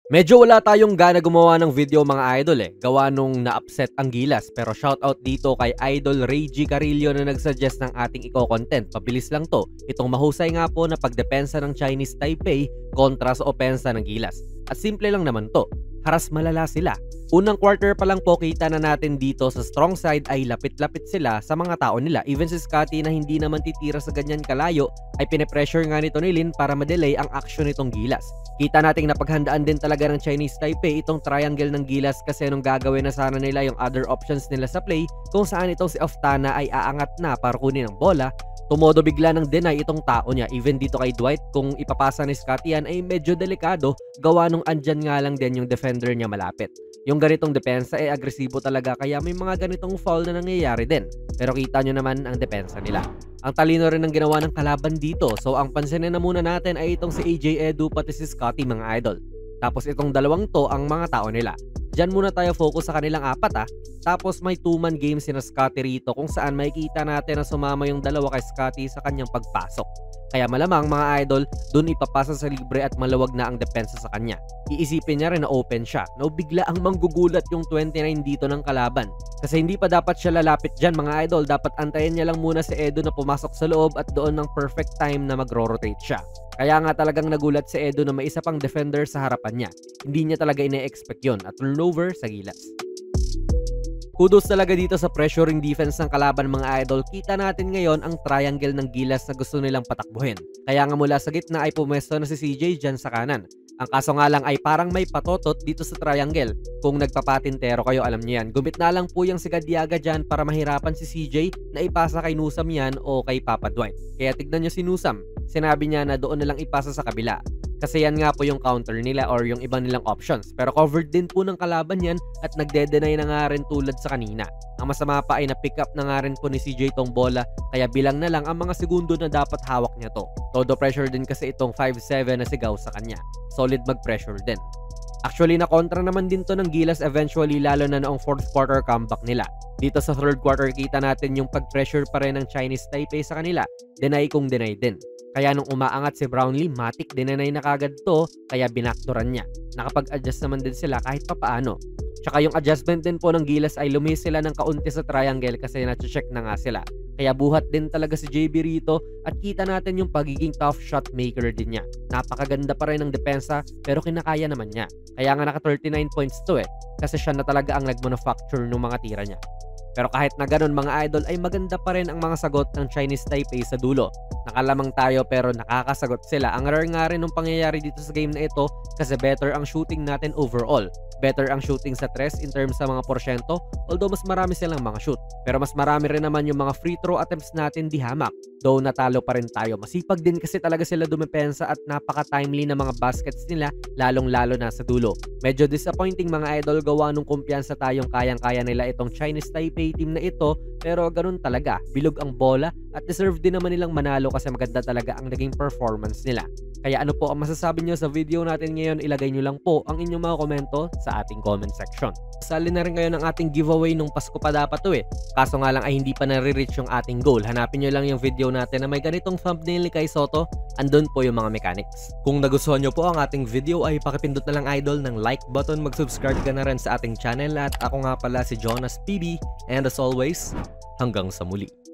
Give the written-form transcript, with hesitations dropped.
Medyo wala tayong gana gumawa ng video mga idol gawa nung na-upset ang Gilas. Pero shoutout dito kay Idol Ray G. Carillo na nagsuggest ng ating content. Pabilis lang to. Itong mahusay nga po na pagdepensa ng Chinese Taipei kontra sa opensa ng Gilas. At simple lang naman to. Haras malala sila. Unang quarter pa lang po kita na natin dito sa strong side ay lapit-lapit sila sa mga tao nila. Even si Scotty na hindi naman titira sa ganyan kalayo ay pine-pressure nga nito ni Lin para ma-delay ang action nitong Gilas. Kita nating napaghandaan din talaga ng Chinese Taipei itong triangle ng Gilas kasi nung gagawin na sana nila yung other options nila sa play kung saan itong si Oftana ay aangat na para kunin ang bola. Tumodo bigla ng deny itong tao niya. Even dito kay Dwight, kung ipapasa ni Scotty yan ay medyo delikado gawa nung andyan nga lang din yung defender niya malapit. Yung ganitong depensa ay agresibo talaga kaya may mga ganitong foul na nangyayari din. Pero kita nyo naman ang depensa nila. Ang talino rin ng ginawa ng kalaban dito. So ang pansinin na muna natin ay itong si AJ Edu pati si Scotty mga idol. Tapos itong dalawang to ang mga tao nila. Diyan muna tayo focus sa kanilang apat Tapos may 2-man game sina Scotty rito kung saan makikita natin na sumama yung dalawa kay Scotty sa kanyang pagpasok. Kaya malamang mga idol, dun ipapasa sa libre at malawag na ang depensa sa kanya. Iisipin niya rin na open siya. No, bigla ang manggugulat yung 29 dito ng kalaban. Kasi hindi pa dapat siya lalapit dyan mga idol. Dapat antayin niya lang muna si Edo na pumasok sa loob at doon ng perfect time na magro-rotate siya. Kaya nga talagang nagulat si Edo na may isa pang defender sa harapan niya. Hindi niya talaga ine-expect yun at turnover sa Gilas. Kudos talaga dito sa pressuring defense ng kalaban mga idol. Kita natin ngayon ang triangle ng Gilas na gusto nilang patakbuhin. Kaya nga mula sa gitna ay pumesto na si CJ dyan sa kanan. Ang kaso nga lang ay parang may patotot dito sa triangle. Kung nagpapatintero kayo alam niyo yan. Gumit na lang po yung si Gadiaga dyan para mahirapan si CJ na ipasa kay Nusam yan o kay Papa Dwight. Kaya tignan nyo si Nusam. Sinabi niya na doon na lang ipasa sa kabila. Kasi yan nga po yung counter nila or yung ibang nilang options. Pero covered din po ng kalaban yan at nagde-deny na nga rin tulad sa kanina. Ang masama pa ay na-pick up na nga rin po ni CJ tong bola kaya bilang na lang ang mga segundo na dapat hawak niya to. Todo pressure din kasi itong 5'7" na sigaw sa kanya. Solid mag-pressure din. Actually na-kontra naman din to ng Gilas eventually lalo na noong 4th quarter comeback nila. Dito sa 3rd quarter kita natin yung pag-pressure pa rin ng Chinese Taipei sa kanila. Deny kung deny din. Kaya nung umaangat si Brownlee, matik dinanay na kagad to, kaya binakturan niya. Nakapag-adjust naman din sila kahit papaano. Tsaka yung adjustment din po ng Gilas ay lumis sila ng kaunti sa triangle kasi na-check na nga sila. Kaya buhat din talaga si JB rito at kita natin yung pagiging tough shot maker din niya. Napakaganda pa rin ng depensa pero kinakaya naman niya. Kaya nga naka 39 points to kasi siya na talaga ang nag-manufacture ng mga tira niya. Pero kahit na ganun mga idol ay maganda pa rin ang mga sagot ng Chinese Taipei sa dulo. Nakalamang tayo pero nakakasagot sila. Ang rare nga rin ng pangyayari dito sa game na ito kasi better ang shooting natin overall. Better ang shooting sa 3 in terms sa mga porsyento although mas marami silang mga shoot. Pero mas marami rin naman yung mga free throw attempts natin di hamak. Though natalo pa rin tayo. Masipag din kasi talaga sila dumepensa at napaka-timely na mga baskets nila lalong-lalo na sa dulo. Medyo disappointing mga idol gawa nung kumpiyansa tayong kayang-kaya nila itong Chinese Taipei team na ito pero ganun talaga. Bilog ang bola at deserve din naman nilang manalo kasi maganda talaga ang naging performance nila. Kaya ano po ang masasabi nyo sa video natin ngayon? Ilagay nyo lang po ang inyong mga komento sa ating comment section. Sali na rin kayo ng ating giveaway nung Pasko pa dapat to Kaso nga lang ay hindi pa nare-reach yung ating goal. Hanapin nyo lang yung video natin na may ganitong thumbnail ni Kai Soto. Andun po yung mga mechanics. Kung nagustuhan nyo po ang ating video ay pakipindot na lang idol ng like button. Mag-subscribe ka na rin sa ating channel at ako nga pala si Jonas PB. And as always, hanggang sa muli.